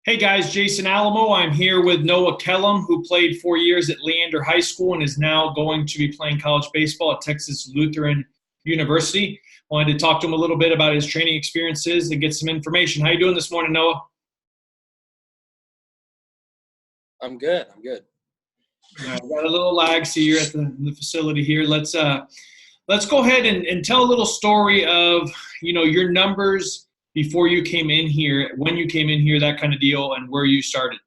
Hey guys, Jason Alamo. I'm here with Noah Kellum, who played 4 years at Leander High School and is now going to be playing college baseball at Texas Lutheran University. Wanted to talk to him a little bit about his training experiences and get some information. How you doing this morning, Noah? I'm good. I'm good. We got a little lag, so you're at the facility here. Let's go ahead and tell a little story of your numbers before you came in here, when you came in here, that kind of deal, and where you started.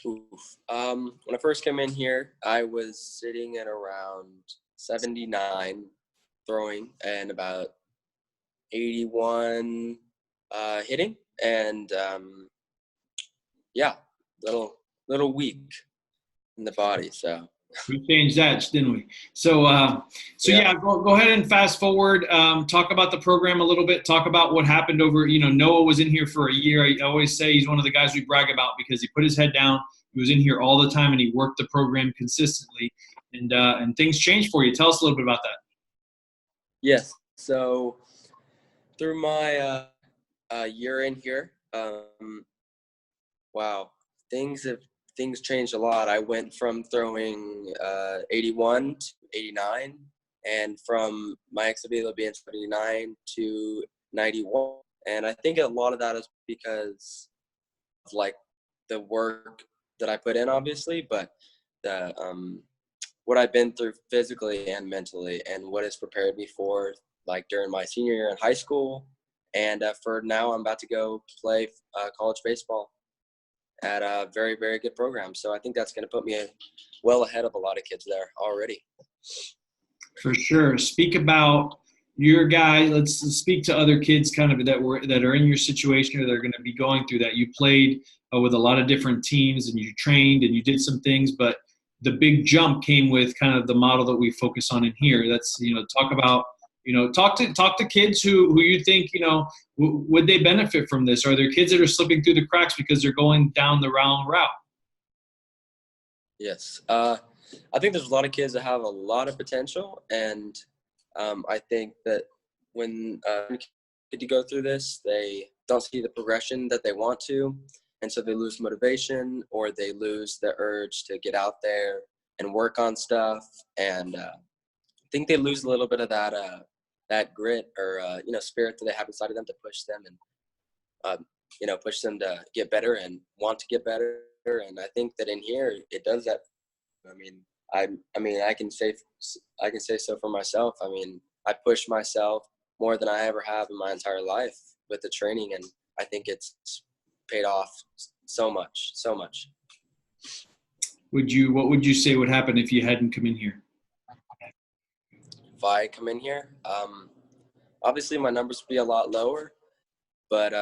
Oof. When I first came in here, I was sitting at around 79 throwing and about 81 hitting, and yeah, little weak in the body. So We changed that, didn't we? So yeah. yeah, go ahead and fast forward. Talk about the program a little bit. Talk about what happened over. Noah was in here for a year. I always say he's one of the guys we brag about because he put his head down. He was in here all the time and he worked the program consistently. And things changed for you. Tell us a little bit about that. Yes. So through my year in here, wow, things changed a lot. I went from throwing 81 to 89, and from my XFL being 79 to 91. And I think a lot of that is because of like the work that I put in, obviously, but the what I've been through physically and mentally, and what has prepared me for like during my senior year in high school, and for now I'm about to go play college baseball at a very, very good program. So I think that's going to put me well ahead of a lot of kids there already. For sure. Speak about your guy. Let's speak to other kids kind of that are in your situation or they're going to be going through that. You played with a lot of different teams and you trained and you did some things, but the big jump came with kind of the model that we focus on in here. That's talk about talk to kids who you think would they benefit from this? Are there kids that are slipping through the cracks because they're going down the wrong route? Yes. I think there's a lot of kids that have a lot of potential, and I think that when kids go through this, they don't see the progression that they want to, and so they lose motivation or they lose the urge to get out there and work on stuff, and I think they lose a little bit of that grit or spirit that they have inside of them to push them and push them to get better and want to get better. And I think that in here it does that. I mean, I can say so for myself. I mean, I push myself more than I ever have in my entire life with the training, and I think it's paid off so much, so much. What would you say would happen if you hadn't come in here? If I come in here, obviously my numbers would be a lot lower, but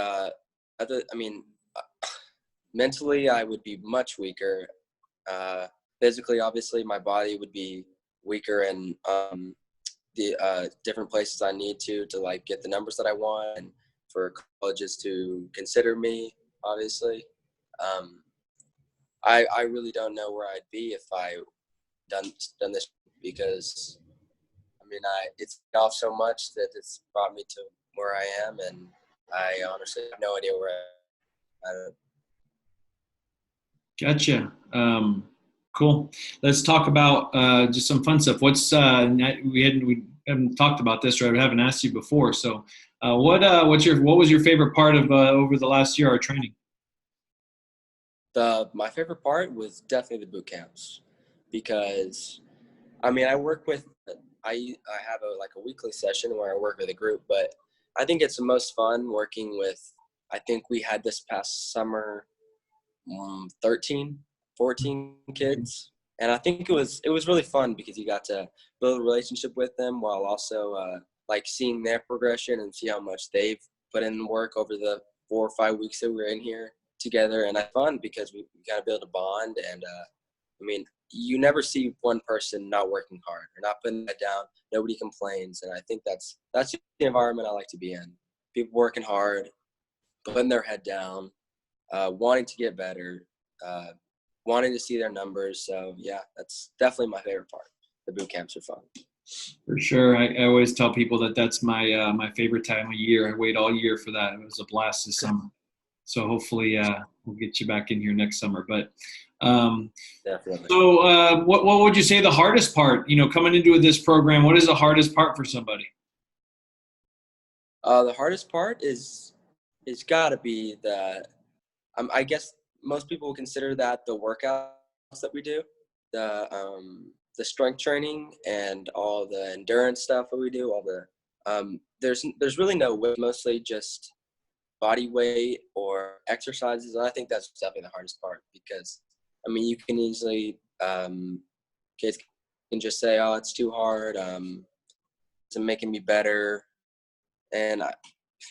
mentally I would be much weaker. Physically, obviously, my body would be weaker in the different places I need to like get the numbers that I want, and for colleges to consider me. Obviously, I really don't know where I'd be if I done this, because I mean it's off so much that it's brought me to where I am, and I honestly have no idea where I Gotcha. Cool. Let's talk about just some fun stuff. We haven't talked about this, or I haven't asked you before. So, what was your favorite part of over the last year of training? My favorite part was definitely the boot camps, because I mean I have a weekly session where I work with a group, but I think it's the most fun working with. I think we had this past summer 13, 14 kids, and I think it was really fun because you got to build a relationship with them while also like seeing their progression and see how much they've put in work over the 4 or 5 weeks that we were in here together. And I fun because we got to build a bond, and I mean, you never see one person not working hard or not putting that down. Nobody complains, and I think that's the environment I like to be in. People working hard, putting their head down, wanting to get better, wanting to see their numbers. So yeah, that's definitely my favorite part. The boot camps are fun. For sure. I always tell people that that's my favorite time of year. I wait all year for that. It was a blast this summer. So hopefully we'll get you back in here next summer. But um, Definitely. so what would you say the hardest part, coming into this program, what is the hardest part for somebody? The hardest part is got to be I guess most people would consider that the workouts that we do, the strength training and all the endurance stuff that we do. There's really no weight, mostly just body weight or exercises. And I think that's definitely the hardest part because, I mean, you can easily kids can just say, "Oh, it's too hard. It's making me better," and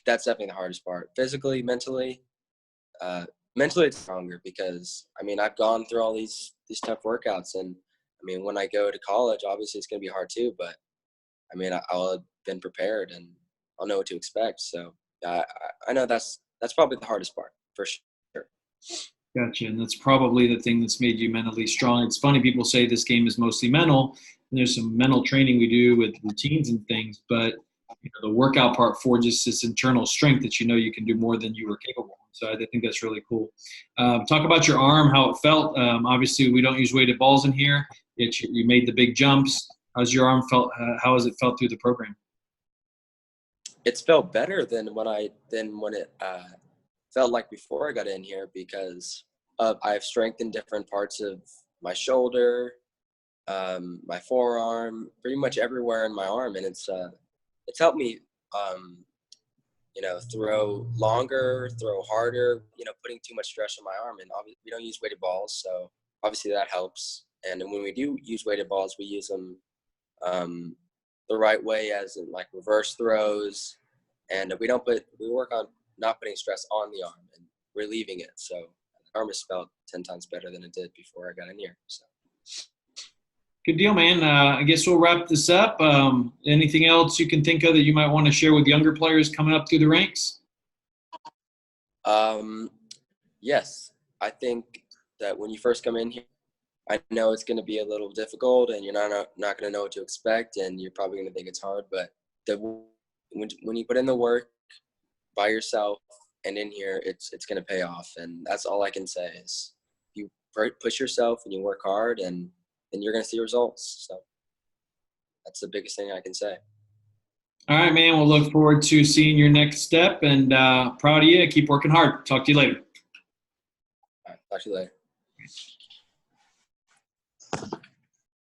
that's definitely the hardest part. Physically, mentally. Mentally it's stronger because I mean I've gone through all these tough workouts, and I mean when I go to college obviously it's going to be hard too, but I mean I'll have been prepared and I'll know what to expect. So I know that's probably the hardest part for sure. Gotcha. And that's probably the thing that's made you mentally strong. It's funny, people say this game is mostly mental, and there's some mental training we do with routines and things, but the workout part forges this internal strength that you can do more than you were capable of. So I think that's really cool. Talk about your arm, how it felt. Obviously, we don't use weighted balls in here, yet you made the big jumps. How's your arm felt? How has it felt through the program? It's felt better than when it felt like before I got in here because I've strengthened different parts of my shoulder, my forearm, pretty much everywhere in my arm, and it's helped me, throw longer, throw harder. Putting too much stress on my arm, and obviously we don't use weighted balls, so obviously that helps. And then when we do use weighted balls, we use them the right way, as in like reverse throws, and we work on not putting stress on the arm and relieving it. So the arm has felt 10 times better than it did before I got in here. So. Good deal, man. I guess we'll wrap this up. Anything else you can think of that you might want to share with younger players coming up through the ranks? Yes, I think that when you first come in here, I know it's going to be a little difficult, and you're not going to know what to expect, and you're probably going to think it's hard. But when you put in the work by yourself and in here, it's going to pay off, and that's all I can say is you push yourself and you work hard, and you're going to see results. So that's the biggest thing I can say. All right, man. We'll look forward to seeing your next step, and proud of you. Keep working hard. Talk to you later. All right, talk to you later.